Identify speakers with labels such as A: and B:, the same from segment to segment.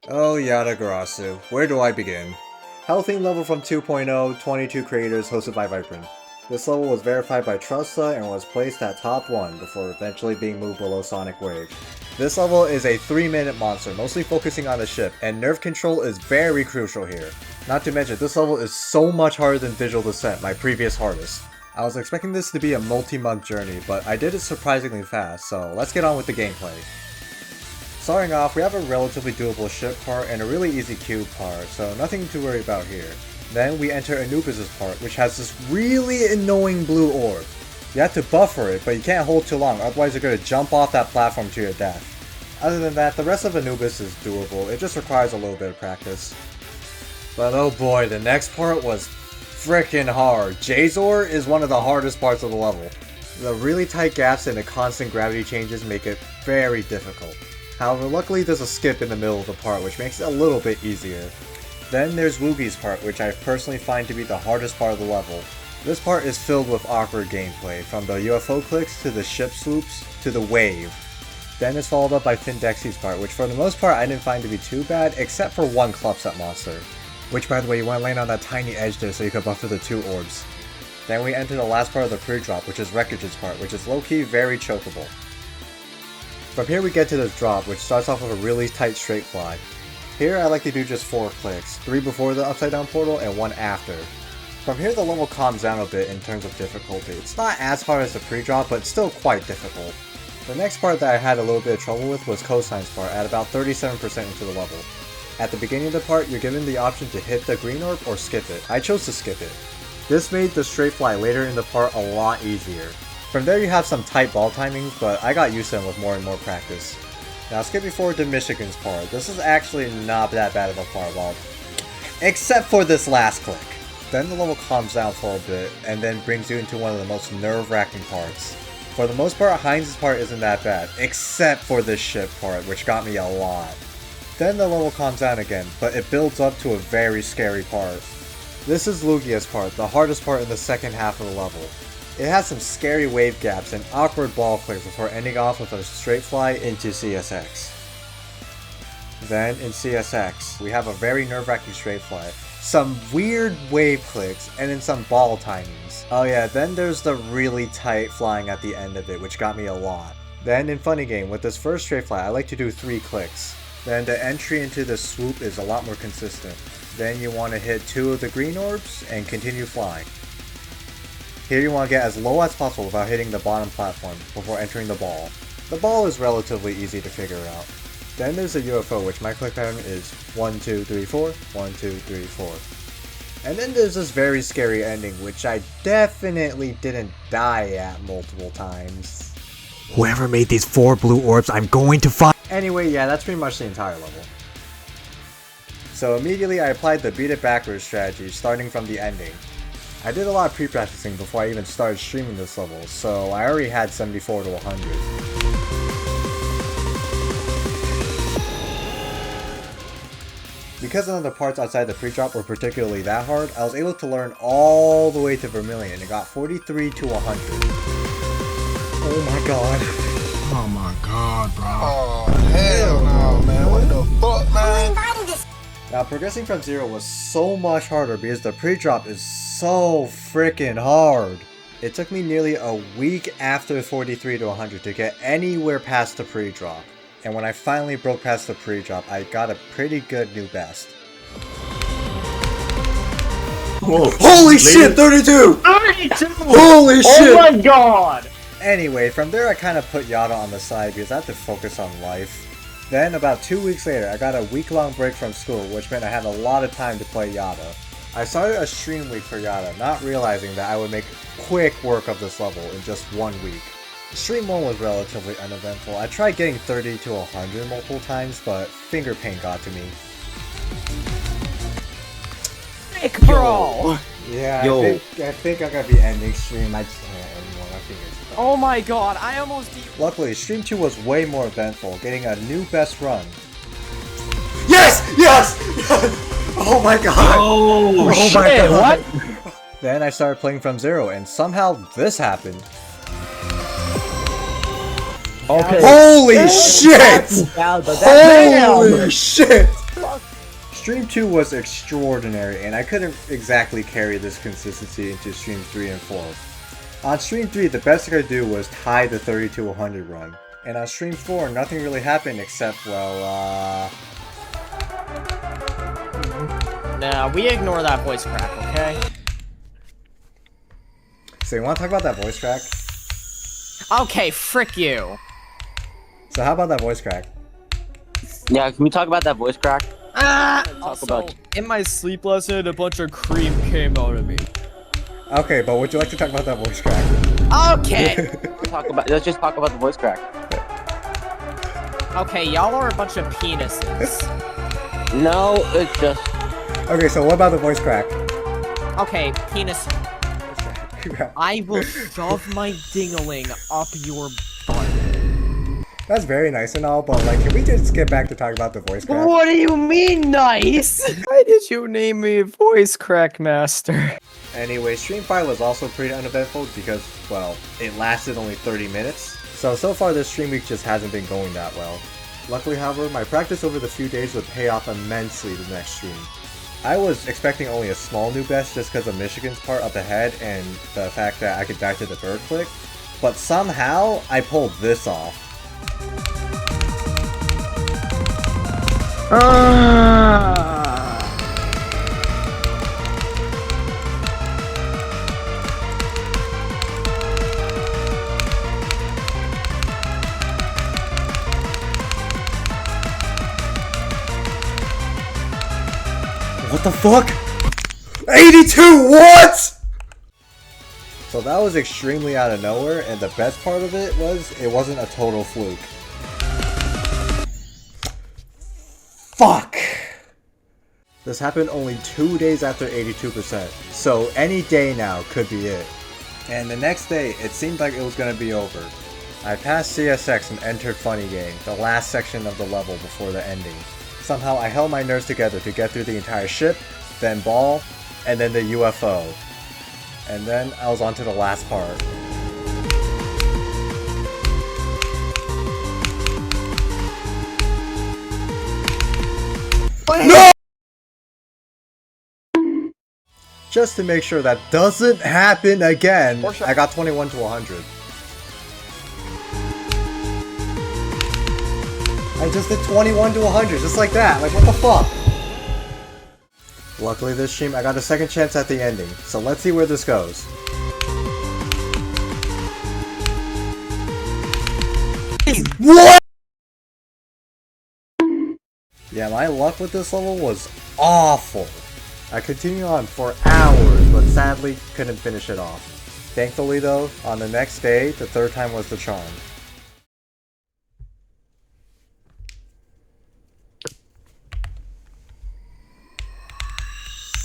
A: Oh, Yatagarasu, where do I begin? Healthing level from 2.0, 22 creators hosted by Vibrant. This level was verified by TrusTa and was placed at top 1 before eventually being moved below Sonic Wave. This level is a 3-minute monster, mostly focusing on the ship, and nerve control is very crucial here. Not to mention, this level is so much harder than Digital Descent, my previous hardest. I was expecting this to be a multi-month journey, but I did it surprisingly fast, so let's get on with the gameplay. Starting off, we have a relatively doable ship part and a really easy cube part, so nothing to worry about here. Then we enter Erebus' part, which has this really annoying blue orb. You have to buffer it, but you can't hold too long, otherwise you're going to jump off that platform to your death. Other than that, the rest of Erebus is doable, it just requires a little bit of practice. But oh boy, the next part was frickin' hard. Jazor is one of the hardest parts of the level. The really tight gaps and the constant gravity changes make it very difficult. However, luckily there's a skip in the middle of the part, which makes it a little bit easier. Then there's Woogie's part, which I personally find to be the hardest part of the level. This part is filled with awkward gameplay, from the UFO clicks to the ship swoops to the wave. Then it's followed up by Findexi's part, which for the most part I didn't find to be too bad, except for one Clubset monster. Which, by the way, you want to land on that tiny edge there so you can buffer the 2 orbs. Then we enter the last part of the pre-drop, which is Wreckage's part, which is low-key very chokeable. From here we get to this drop, which starts off with a really tight straight fly. Here I like to do just 4 clicks, 3 before the upside down portal and 1 after. From here the level calms down a bit in terms of difficulty. It's not as hard as the pre-drop, but still quite difficult. The next part that I had a little bit of trouble with was Cosine's part at about 37% into the level. At the beginning of the part, you're given the option to hit the green orb or skip it. I chose to skip it. This made the straight fly later in the part a lot easier. From there you have some tight ball timings, but I got used to them with more and more practice. Now skipping forward to Michigan's part, this is actually not that bad of a part, well, except for this last click. Then the level calms down for a bit, and then brings you into one of the most nerve-wracking parts. For the most part, Heinz's part isn't that bad, except for this ship part, which got me a lot. Then the level calms down again, but it builds up to a very scary part. This is Lugia's part, the hardest part in the second half of the level. It has some scary wave gaps and awkward ball clicks before ending off with a straight fly into CSX. Then in CSX, we have a very nerve-wracking straight fly, some weird wave clicks, and then some ball timings. Oh yeah, then there's the really tight flying at the end of it, which got me a lot. Then in Funny Game, with this first straight fly, I like to do 3 clicks. Then the entry into the swoop is a lot more consistent. Then you want to hit 2 of the green orbs and continue flying. Here you want to get as low as possible without hitting the bottom platform before entering the ball. The ball is relatively easy to figure out. Then there's a UFO, which my click pattern is 1, 2, 3, 4, 1, 2, 3, 4. And then there's this very scary ending, which I definitely didn't die at multiple times.
B: Whoever made these 4 blue orbs, I'm going to find.
A: Anyway, yeah, that's pretty much the entire level. So immediately I applied the beat it backwards strategy, starting from the ending. I did a lot of pre-practicing before I even started streaming this level, so I already had 74 to 100. Because none of the parts outside the pre-drop were particularly that hard, I was able to learn all the way to Vermilion and got 43 to 100. Oh my god.
C: Oh my god, bro.
D: Oh, hell no, man. What the fuck, man?
A: Now, progressing from 0 was so much harder because the pre-drop is so freaking hard. It took me nearly a week after 43 to 100 to get anywhere past the pre-drop. And when I finally broke past the pre-drop, I got a pretty good new best.
B: Whoa.
A: Holy shit, 32!
B: 32!
A: Holy shit!
B: Oh my god!
A: Anyway, from there I kind of put Yada on the side because I had to focus on life. Then, about 2 weeks later, I got a week-long break from school, which meant I had a lot of time to play Yada. I started a stream week for Yada, not realizing that I would make quick work of this level in just 1 week. Stream 1 was relatively uneventful. I tried getting 30 to 100 multiple times, but finger pain got to me.
B: Nick, bro!
A: Yeah,
B: Yo.
A: I think I'm gonna be ending stream. I just can't anymore. My fingers.
E: Oh my god, I almost
A: Luckily, Stream 2 was way more eventful, getting a new best run. Yes! Yes! Yes! Oh my god!
B: Oh,
A: my
B: shit,
A: god!
B: what?
A: Then I started playing from 0, and somehow this happened.
B: Okay.
A: Holy shit! Holy shit! Stream 2 was extraordinary, and I couldn't exactly carry this consistency into Stream 3 and 4. On Stream 3, the best I could do was tie the 32-100 run. And on Stream 4, nothing really happened except, well,
E: Nah, we ignore that voice crack, okay?
A: So you want to talk about that voice crack?
E: Okay, frick you.
A: So how about that voice crack?
F: Yeah, can we talk about that voice crack?
E: Also, in my sleep lesson, a bunch of cream came out of me.
A: Okay, but would you like to talk about that voice crack?
E: Okay.
F: Let's just talk about the voice crack.
E: Okay, y'all are a bunch of penises.
F: No, it's just...
A: Okay, so what about the voice crack?
E: Okay, penis. I will shove my dingling up your butt.
A: That's very nice and all, but like, can we just get back to talking about the voice crack?
E: What do you mean, nice? Why did you name me Voice Crack Master?
A: Anyway, Stream 5 was also pretty uneventful because, well, it lasted only 30 minutes. So far this stream week just hasn't been going that well. Luckily, however, my practice over the few days would pay off immensely the next stream. I was expecting only a small new best just because of Michigan's part up ahead and the fact that I could die to the bird click, but somehow I pulled this off. What the fuck? 82, what?! So that was extremely out of nowhere, and the best part of it was, it wasn't a total fluke. Fuck! This happened only 2 days after 82%, so any day now could be it. And the next day, it seemed like it was gonna be over. I passed CSX and entered Funny Game, the last section of the level before the ending. Somehow I held my nerves together to get through the entire ship, then ball, and then the UFO. And then I was on to the last part. No! Just to make sure that doesn't happen again, I got 21 to 100. I just did 21 to 100, just like that. Like, what the fuck? Luckily this stream, I got a second chance at the ending, so let's see where this goes. What? Yeah, my luck with this level was awful. I continued on for hours, but sadly couldn't finish it off. Thankfully though, on the next day, the third time was the charm.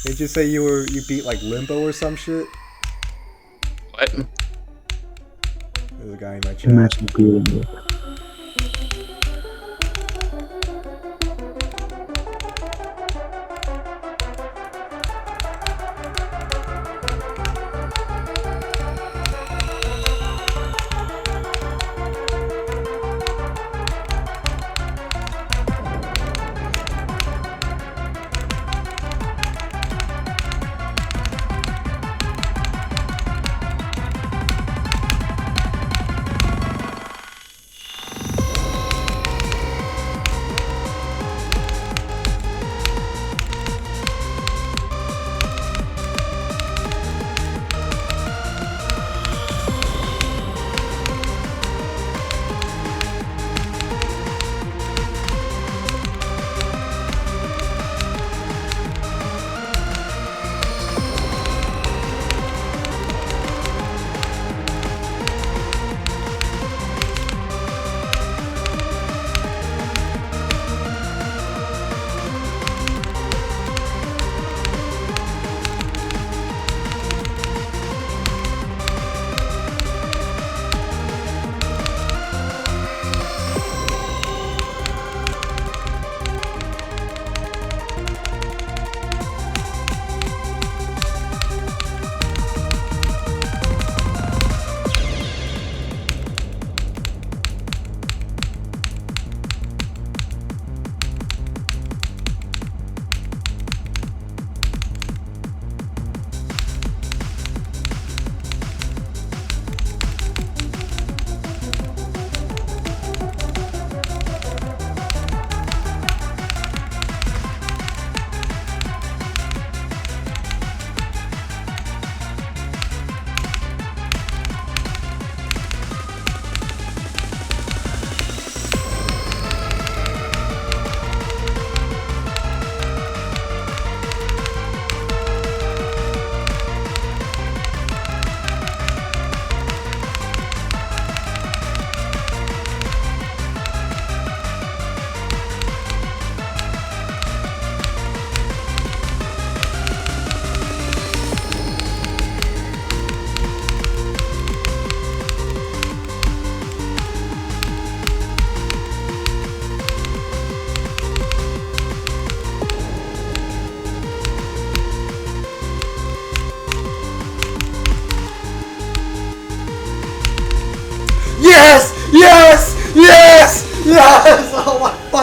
A: Did you say you beat like Limbo or some shit?
F: What?
A: There's a guy in my chat.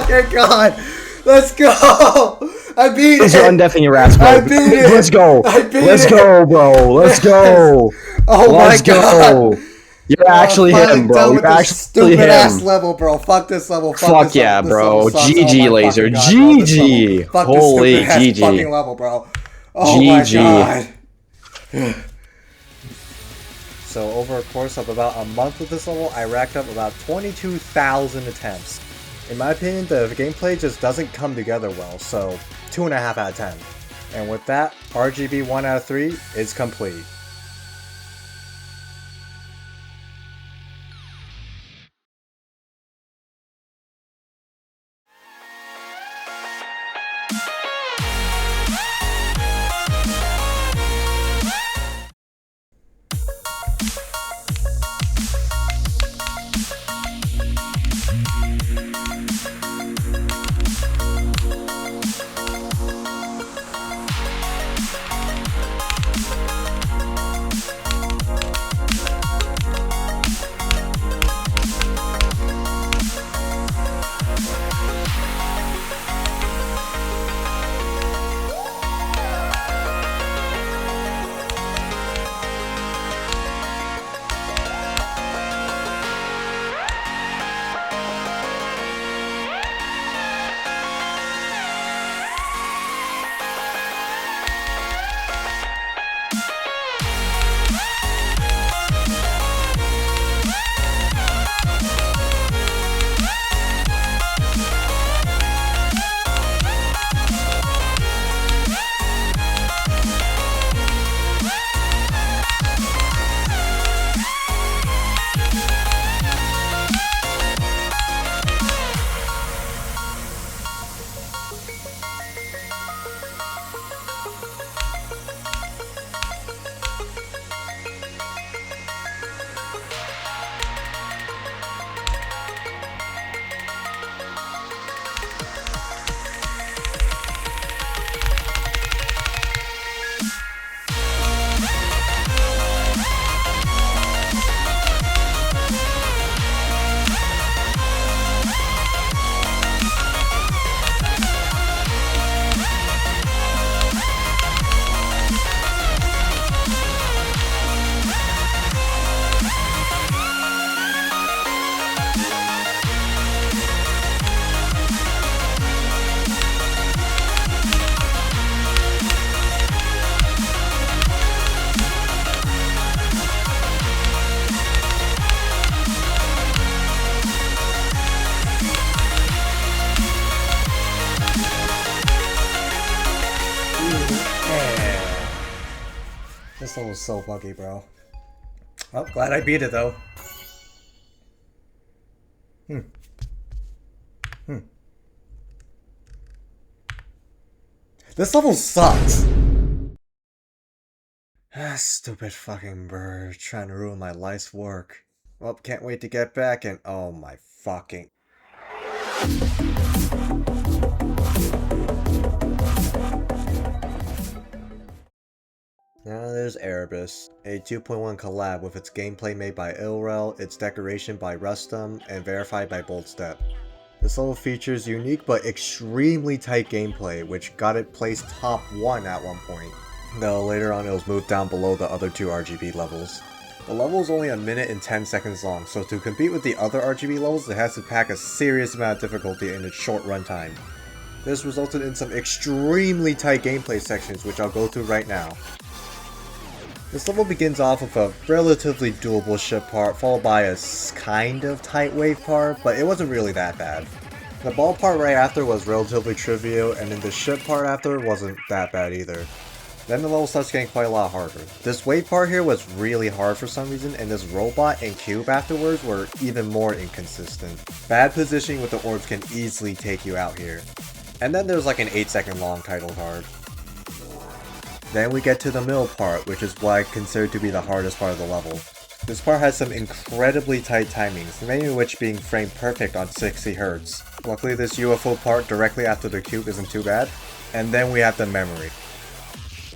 A: fucking god! Let's go! I beat
E: Let's
A: it!
E: undeafening your ass, bro.
A: I beat it!
E: Let's go.
A: I beat
E: Let's
A: it!
E: go, bro. Let's go.
A: Oh
E: Let's
A: my god!
E: go. You're actually
A: finally
E: him, bro.
A: done with
E: You're
A: this
E: actually
A: stupid ass
E: him.
A: level, bro. Fuck this level.
E: Fuck
A: this
E: yeah,
A: level. This
E: bro.
A: level sucks. Oh
E: GG,
A: my
E: Laser.
A: fucking god, bro. This
E: GG.
A: level. Fuck
E: Holy
A: this stupid ass
E: GG.
A: fucking level, bro. Oh my
E: GG.
A: god. So over a course of about a month with this level, I racked up about 22,000 attempts. In my opinion, the gameplay just doesn't come together well, so 2.5 out of 10. And with that, RGB 1 out of 3 is complete. This level was so buggy, bro. Oh, glad I beat it though. This level sucks. Stupid fucking bird trying to ruin my life's work. Well, can't wait to get back and oh my fucking. Now there's Erebus, a 2.1 collab with its gameplay made by Ilrell, its decoration by Rustam, and verified by BoldStep. This level features unique but extremely tight gameplay, which got it placed top 1 at one point, though later on it was moved down below the other 2 RGB levels. The level is only a minute and 10 seconds long, so to compete with the other RGB levels, it has to pack a serious amount of difficulty in its short runtime. This resulted in some extremely tight gameplay sections, which I'll go through right now. This level begins off with a relatively doable ship part, followed by a kind of tight wave part, but it wasn't really that bad. The ball part right after was relatively trivial, and then the ship part after wasn't that bad either. Then the level starts getting quite a lot harder. This wave part here was really hard for some reason, and this robot and cube afterwards were even more inconsistent. Bad positioning with the orbs can easily take you out here. And then there's like an 8-second long title card. Then we get to the middle part, which is what I consider to be the hardest part of the level. This part has some incredibly tight timings, many of which being framed perfect on 60 Hz. Luckily this UFO part directly after the cube isn't too bad. And then we have the memory.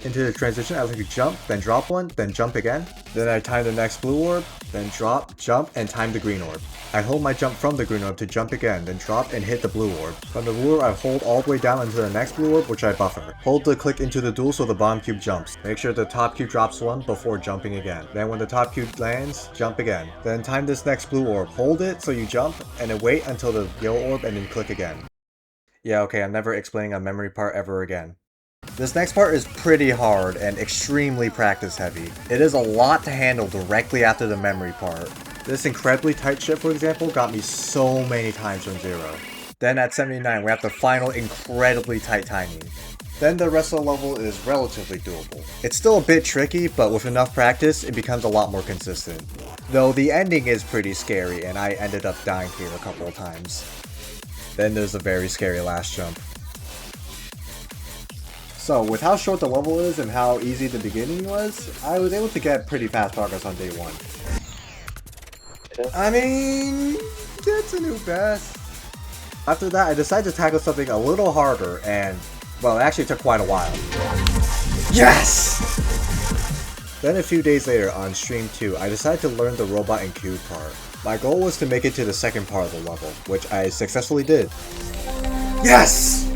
A: Into the transition, I like to jump, then drop one, then jump again. Then I time the next blue orb, then drop, jump, and time the green orb. I hold my jump from the green orb to jump again, then drop and hit the blue orb. From the blue orb, I hold all the way down into the next blue orb, which I buffer. Hold the click into the duel so the bottom cube jumps. Make sure the top cube drops one before jumping again. Then when the top cube lands, jump again. Then time this next blue orb. Hold it so you jump, and then wait until the yellow orb and then click again. Yeah, okay, I'm never explaining a memory part ever again. This next part is pretty hard and extremely practice heavy. It is a lot to handle directly after the memory part. This incredibly tight ship, for example, got me so many times from 0. Then at 79, we have the final incredibly tight timing. Then the rest of the level is relatively doable. It's still a bit tricky, but with enough practice, it becomes a lot more consistent. Though the ending is pretty scary, and I ended up dying here a couple of times. Then there's the very scary last jump. So, with how short the level is and how easy the beginning was, I was able to get pretty fast progress on day 1. I mean, it's a new best. After that, I decided to tackle something a little harder and, well, it actually took quite a while. Yes! Then a few days later, on stream 2, I decided to learn the robot and cube part. My goal was to make it to the second part of the level, which I successfully did. Yes!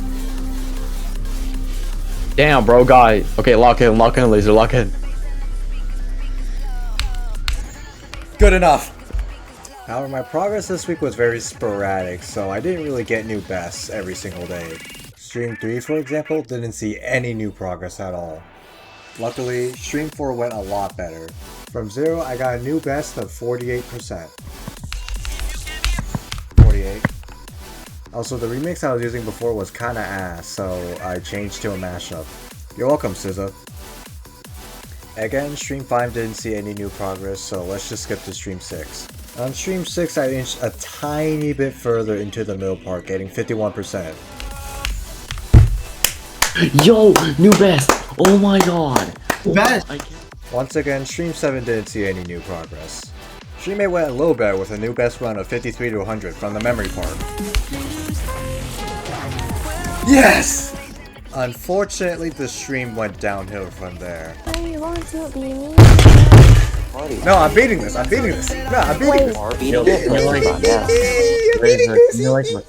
E: Damn, bro, guy. Okay, lock in, laser, lock in.
A: Good enough. However, my progress this week was very sporadic, so I didn't really get new bests every single day. Stream 3, for example, didn't see any new progress at all. Luckily, Stream 4 went a lot better. From 0, I got a new best of 48%. 48. Also, the remix I was using before was kinda ass, so I changed to a mashup. You're welcome, SZA. Again, Stream 5 didn't see any new progress, so let's just skip to Stream 6. On Stream 6, I inched a tiny bit further into the middle part, getting 51%.
E: Yo, new best. Oh my god.
C: Best.
A: Once again, Stream 7 didn't see any new progress. Stream 8 went a little better with a new best run of 53 to 100 from the memory part. Yes! Unfortunately, the stream went downhill from there.
G: You want to be me?
A: No, I'm beating this. I'm beating this. No, I'm beating this.
E: Yo, you like
F: Yeah.
E: you like what?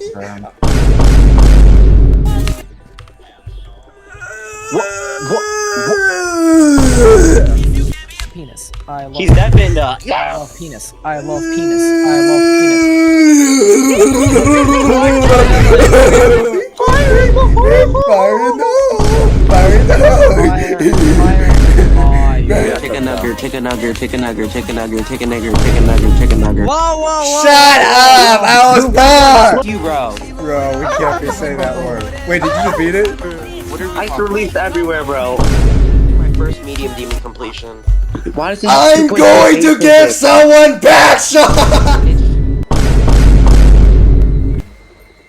E: Penis. I love.
F: He's definitely
E: I love penis. I love penis. I love penis.
A: Fire no! Fire no!
F: chicken nugget, chicken nugget, chicken nugget, chicken nugget, chicken nugget, chicken nugget, chicken nugget.
E: Whoa!
A: Shut up! I was born!
F: Fuck you, bro.
A: Bro, we can't be saying that word. Wait, did you just beat it?
F: Ice released everywhere, bro. My first medium demon completion. Why does it
A: I'm going to give someone back shot!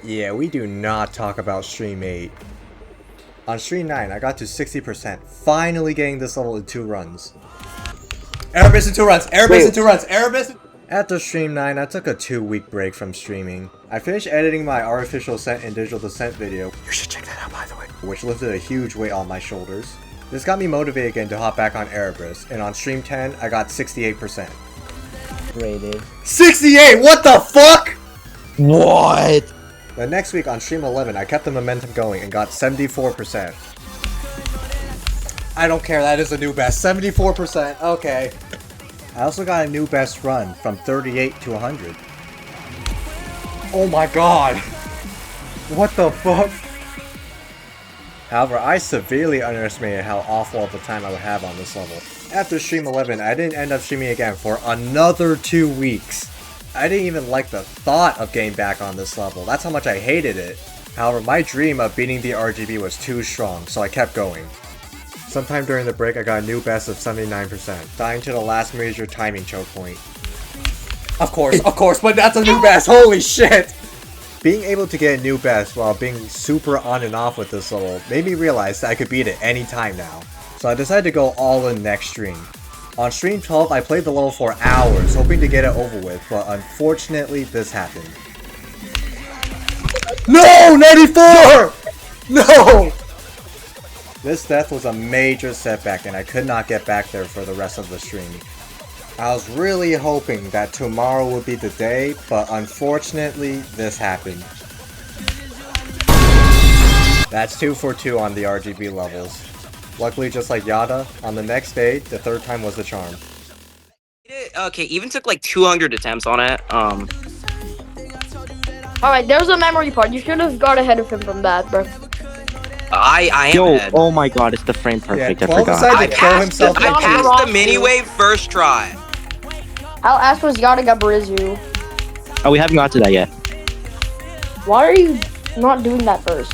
A: Yeah, we do not talk about Stream 8. On Stream 9, I got to 60%, finally getting this level in 2 runs. Erebus in 2 runs! Erebus in 2 runs! Erebus! After Stream 9, I took a 2-week break from streaming. I finished editing my artificial scent and digital descent video. You should check that out, by the way. Which lifted a huge weight on my shoulders. This got me motivated again to hop back on Erebus, and on Stream 10, I got 68%.
E: Rated.
A: 68! What the fuck?!
E: What?
A: The next week on Stream 11, I kept the momentum going and got 74%. I don't care, that is a new best. 74%, okay. I also got a new best run from 38 to 100. Oh my god! What the fuck? However, I severely underestimated how awful of a time I would have on this level. After Stream 11, I didn't end up streaming again for another 2 weeks. I didn't even like the thought of getting back on this level. That's how much I hated it. However, my dream of beating the RGB was too strong, so I kept going. Sometime during the break, I got a new best of 79%, dying to the last major timing choke point. Of course, but that's a new best, holy shit! Being able to get a new best while being super on and off with this level made me realize that I could beat it any time now. So I decided to go all in next stream. On Stream 12, I played the level for hours, hoping to get it over with, but unfortunately, this happened. No! 94! No! This death was a major setback, and I could not get back there for the rest of the stream. I was really hoping that tomorrow would be the day, but unfortunately, this happened. That's 2 for 2 on the RGB levels. Luckily, just like Yada, on the next day, the third time was the charm.
F: Okay, even took like 200 attempts on it.
G: Alright, there's a memory part. You should have got ahead of him from that, bro.
F: I am
H: Yo,
F: ahead.
H: oh my god, it's the frame perfect.
A: Yeah,
H: I forgot.
A: decided
F: I
A: to throw himself
F: I
A: into
F: passed the mini wave first try.
G: I'll ask was Yatagarasu.
H: Oh, we haven't got to that yet.
G: Why are you not doing that first?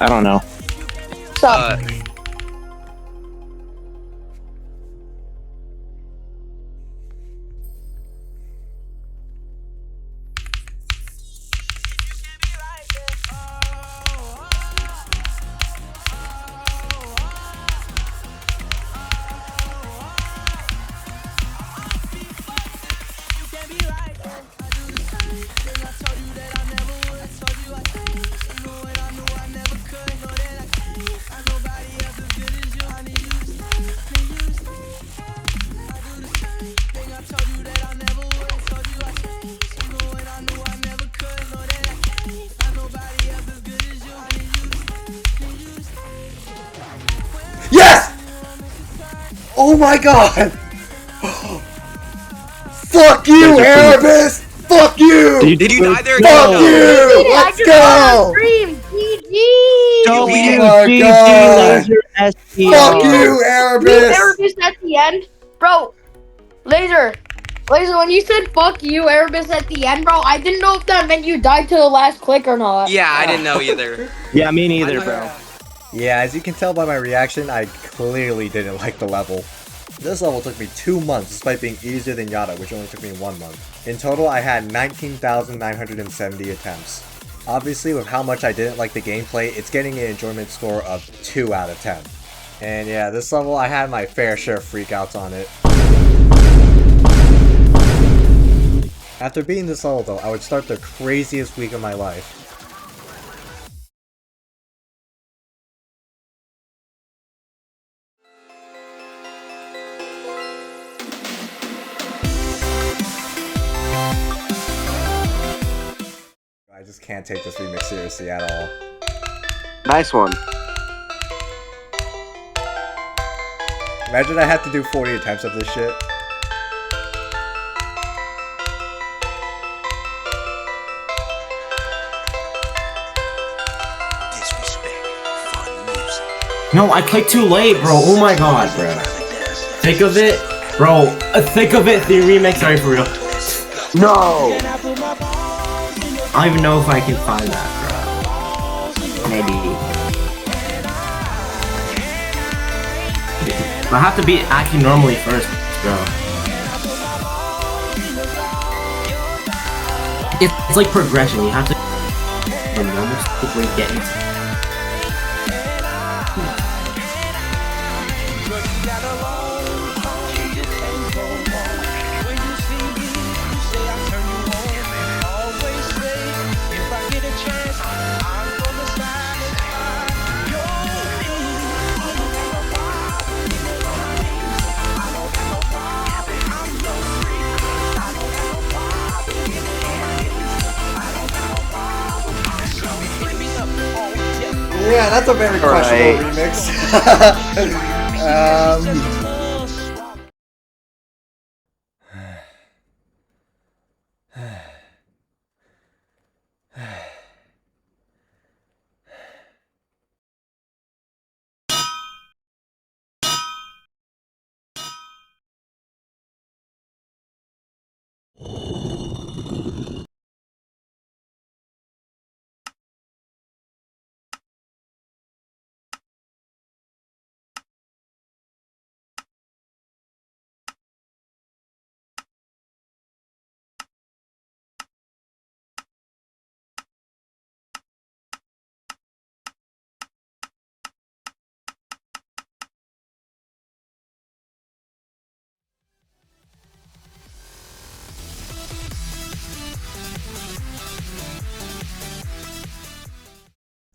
H: I don't know.
G: Sup?
A: Yes! Oh my god! Fuck you, Erebus! Fuck you!
F: Did you die there?
A: Fuck
F: No.
A: you! Let's go!
G: GG!
A: Oh
H: WGG
A: my god!
H: Laser SPR.
A: Fuck you, Erebus!
G: Erebus at the end? Bro, Laser, when you said fuck you, Erebus at the end, bro, I didn't know if that meant you died to the last click or not.
F: Yeah, I didn't know either.
H: Yeah, me neither, bro.
A: Yeah, as you can tell by my reaction, I clearly didn't like the level. This level took me 2 months despite being easier than Yada, which only took me 1 month. In total, I had 19,970 attempts. Obviously, with how much I didn't like the gameplay, it's getting an enjoyment score of 2 out of 10. And yeah, this level, I had my fair share of freakouts on it. After beating this level though, I would start the craziest week of my life. I just can't take this remix seriously at all.
F: Nice one.
A: Imagine I had to do 40 attempts of this shit.
B: No, I clicked too late, bro. Oh my god, bro. Think of it, bro. Think of it, the remix. Sorry, for real.
F: No.
B: I don't even know if I can find that, bro. Maybe. I have to be acting normally first, bro. It's like progression. You have to from normal before you get into.
A: Yeah, that's a very questionable remix.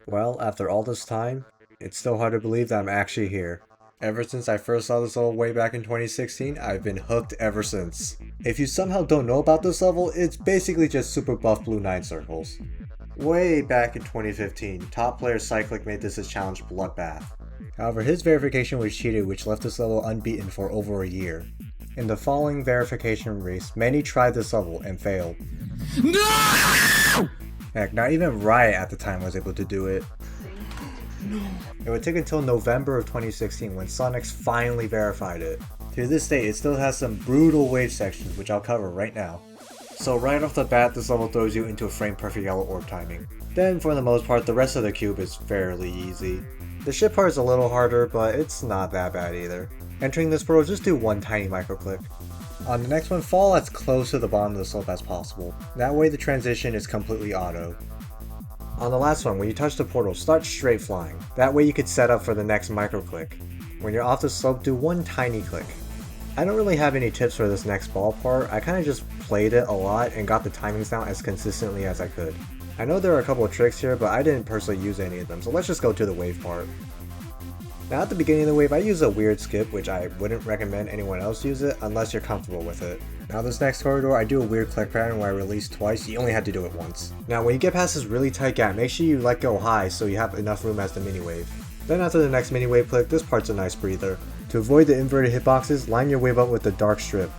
A: Well, after all this time, it's still hard to believe that I'm actually here. Ever since I first saw this level way back in 2016, I've been hooked ever since. If you somehow don't know about this level, it's basically just super buff blue 9 circles. Way back in 2015, top player Cyclic made this his challenge Bloodbath. However, his verification was cheated, which left this level unbeaten for over a year. In the following verification race, many tried this level and failed. No! Heck, not even Riot at the time was able to do it. No. It would take until November of 2016 when lSunix finally verified it. To this day, it still has some brutal wave sections, which I'll cover right now. So right off the bat, this level throws you into a frame perfect yellow orb timing. Then for the most part, the rest of the cube is fairly easy. The ship part is a little harder, but it's not that bad either. Entering this portal, just do one tiny micro click. On the next one, fall as close to the bottom of the slope as possible. That way the transition is completely auto. On the last one, when you touch the portal, start straight flying. That way you could set up for the next micro click. When you're off the slope, do one tiny click. I don't really have any tips for this next ball part. I kinda just played it a lot and got the timings down as consistently as I could. I know there are a couple of tricks here, but I didn't personally use any of them, so let's just go to the wave part. Now at the beginning of the wave, I use a weird skip, which I wouldn't recommend anyone else use it unless you're comfortable with it. Now this next corridor, I do a weird click pattern where I release twice. You only had to do it once. Now when you get past this really tight gap, make sure you let go high so you have enough room as the mini wave. Then after the next mini wave click, this part's a nice breather. To avoid the inverted hitboxes, line your wave up with the dark strip.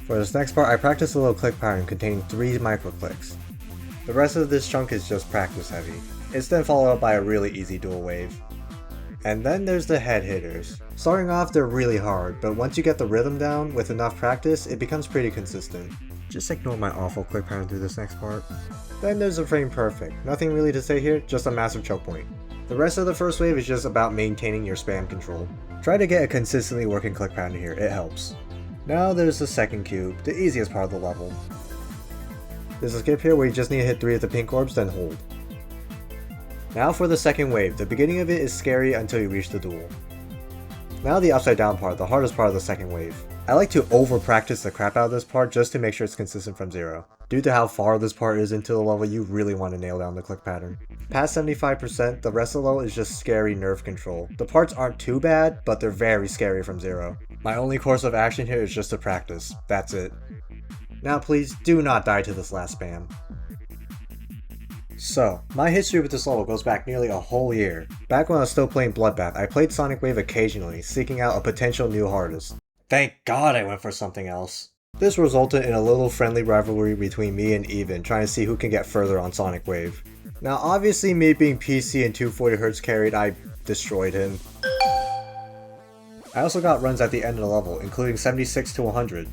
A: For this next part, I practice a little click pattern containing 3 micro clicks. The rest of this chunk is just practice heavy. It's then followed up by a really easy dual wave. And then there's the head hitters. Starting off, they're really hard, but once you get the rhythm down with enough practice, it becomes pretty consistent. Just ignore my awful click pattern through this next part. Then there's the frame perfect. Nothing really to say here, just a massive choke point. The rest of the first wave is just about maintaining your spam control. Try to get a consistently working click pattern here, it helps. Now there's the second cube, the easiest part of the level. There's a skip here where you just need to hit 3 of the pink orbs, then hold. Now for the second wave, the beginning of it is scary until you reach the duel. Now the upside down part, the hardest part of the second wave. I like to over practice the crap out of this part just to make sure it's consistent from 0. Due to how far this part is into the level, you really want to nail down the click pattern. Past 75%, the rest of the level is just scary nerve control. The parts aren't too bad, but they're very scary from 0. My only course of action here is just to practice, that's it. Now please, do not die to this last spam. So, my history with this level goes back nearly a whole year. Back when I was still playing Bloodbath, I played Sonic Wave occasionally, seeking out a potential new hardest. Thank God I went for something else. This resulted in a little friendly rivalry between me and Even, trying to see who can get further on Sonic Wave. Now obviously me being PC and 240Hz carried, I destroyed him. I also got runs at the end of the level, including 76 to 100.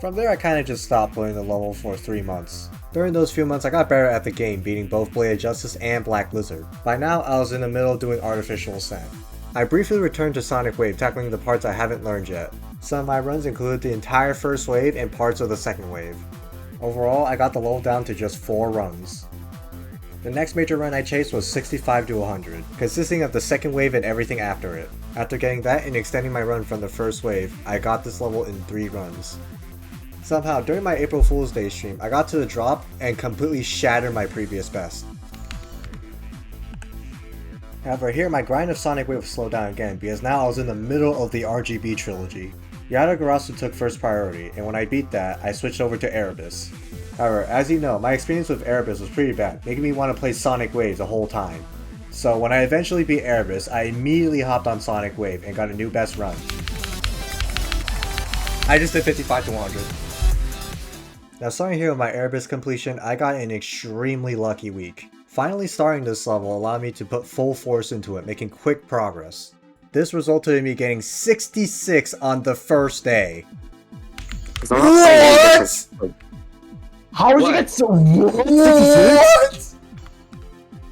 A: From there I kinda just stopped playing the level for 3 months. During those few months I got better at the game, beating both Blade of Justice and Black Lizard. By now I was in the middle doing Artificial Ascent. I briefly returned to Sonic Wave, tackling the parts I haven't learned yet. Some of my runs included the entire first wave and parts of the second wave. Overall, I got the level down to just 4 runs. The next major run I chased was 65 to 100, consisting of the second wave and everything after it. After getting that and extending my run from the first wave, I got this level in 3 runs. Somehow, during my April Fool's Day stream, I got to the drop and completely shattered my previous best. However, here my grind of Sonic Wave slowed down again because now I was in the middle of the RGB trilogy. Yatagarasu took first priority, and when I beat that, I switched over to Erebus. However, as you know, my experience with Erebus was pretty bad, making me want to play Sonic Wave the whole time. So when I eventually beat Erebus, I immediately hopped on Sonic Wave and got a new best run. I just did 55 to 100. Now starting here with my Erebus completion, I got an extremely lucky week. Finally starting this level allowed me to put full force into it, making quick progress. This resulted in me getting 66 on the first day. What?
E: How did you get so what?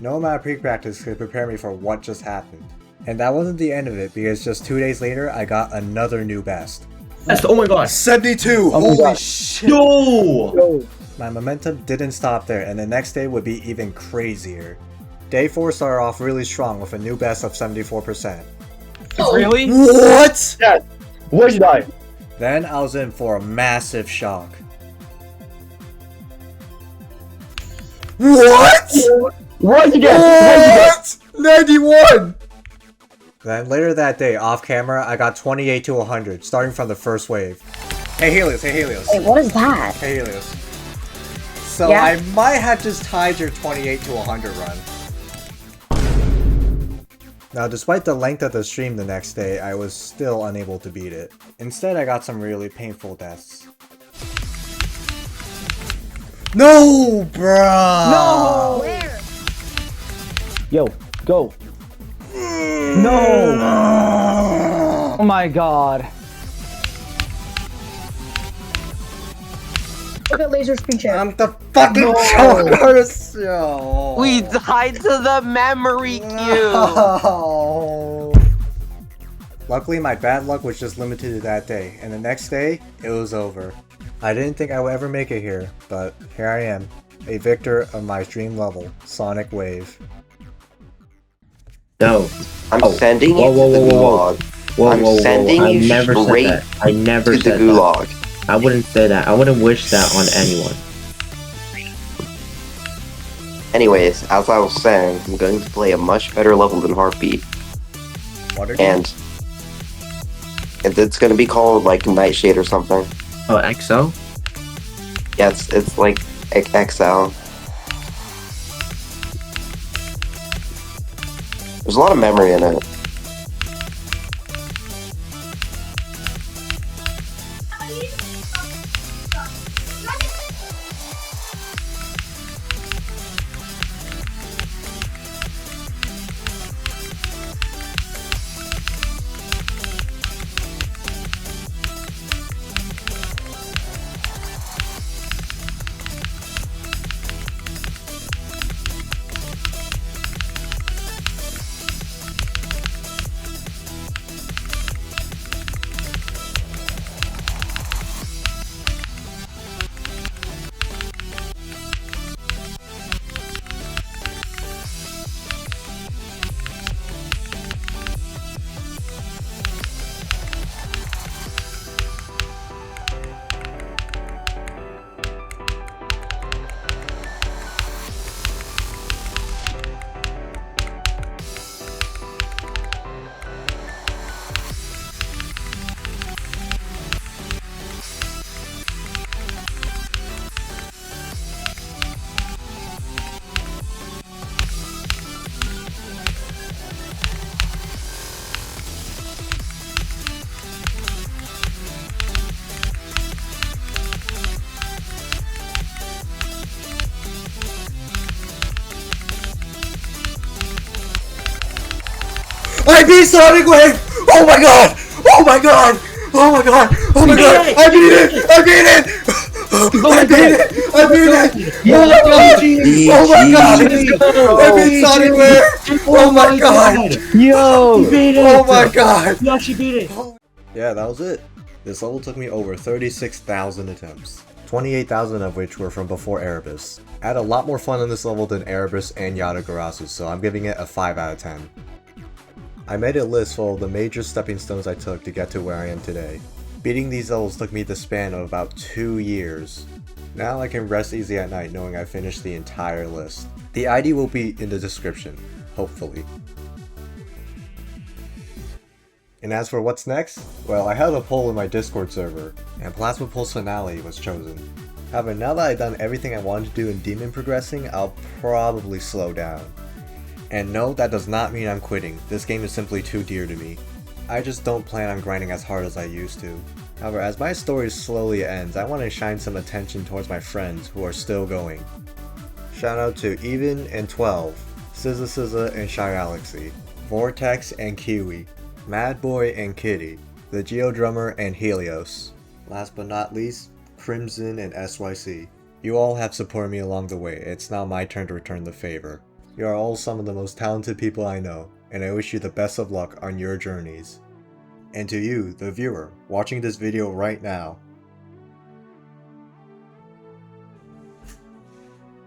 A: No amount of pre-practice could prepare me for what just happened. And that wasn't the end of it, because just 2 days later, I got another new best.
B: That's oh my god.
A: 72!
B: Oh
A: Holy shit!
B: Yo!
A: My momentum didn't stop there, and the next day would be even crazier. Day 4 started off really strong with a new best of 74%.
E: Really?
A: What?
E: Yeah. Where'd you die?
A: Then I was in for a massive shock. What?
E: What'd you get?
A: What? 91! Then later that day, off camera, I got 28 to 100, starting from the first wave. Hey Helios, hey Helios.
I: Wait, what is that?
A: Hey Helios. So
I: Yeah?
A: I might have just tied your 28 to 100 run. Now, despite the length of the stream the next day, I was still unable to beat it. Instead, I got some really painful deaths. No, bruh!
E: No!
G: Where?
E: Yo, go. No! Oh my god.
I: Look at laser screen share.
A: I'm the fucking Yatagarasu!
F: We died to the memory cube!
A: No. Luckily, my bad luck was just limited to that day, and the next day, it was over. I didn't think I would ever make it here, but here I am, a victor of my dream level, Sonic Wave.
B: No.
F: I'm sending you to the gulag. I'm sending you straight
B: I never
F: to the
B: said that.
F: gulag.
B: I wouldn't say that. I wouldn't wish that on anyone.
F: Anyways, as I was saying, I'm going to play a much better level than Heartbeat. And it's going to be called like Nightshade or something.
B: Oh, XO?
F: Yeah, it's like XL. There's a lot of memory in it.
A: I beat Sonic Wave! Oh my god! Oh my god! Oh my god! Oh my god! I beat it! I beat it! I beat it! I beat it! Oh my god! I beat Sonic Wave! Oh my god!
E: Yo!
A: Oh my god!
E: You actually beat it!
A: Yeah, that was it. This level took me over 36,000 attempts. 28,000 of which were from before Erebus. I had a lot more fun on this level than Erebus and Yatagarasu, so I'm giving it a 5 out of 10. I made a list full of the major stepping stones I took to get to where I am today. Beating these levels took me the span of about 2 years. Now I can rest easy at night knowing I finished the entire list. The ID will be in the description, hopefully. And as for what's next, well, I held a poll in my Discord server, and Plasma Pulse Finale was chosen. However, now that I've done everything I wanted to do in Demon Progressing, I'll probably slow down. And no, that does not mean I'm quitting. This game is simply too dear to me. I just don't plan on grinding as hard as I used to. However, as my story slowly ends, I want to shine some attention towards my friends who are still going. Shout out to Even and 12, SZA and Shy Alexi, Vortex and Kiwi, Mad Boy and Kitty, the Geo Drummer and Helios. Last but not least, Crimson and SYC. You all have supported me along the way. It's now my turn to return the favor. You are all some of the most talented people I know, and I wish you the best of luck on your journeys. And to you, the viewer, watching this video right now,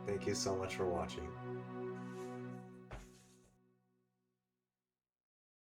A: thank you so much for watching.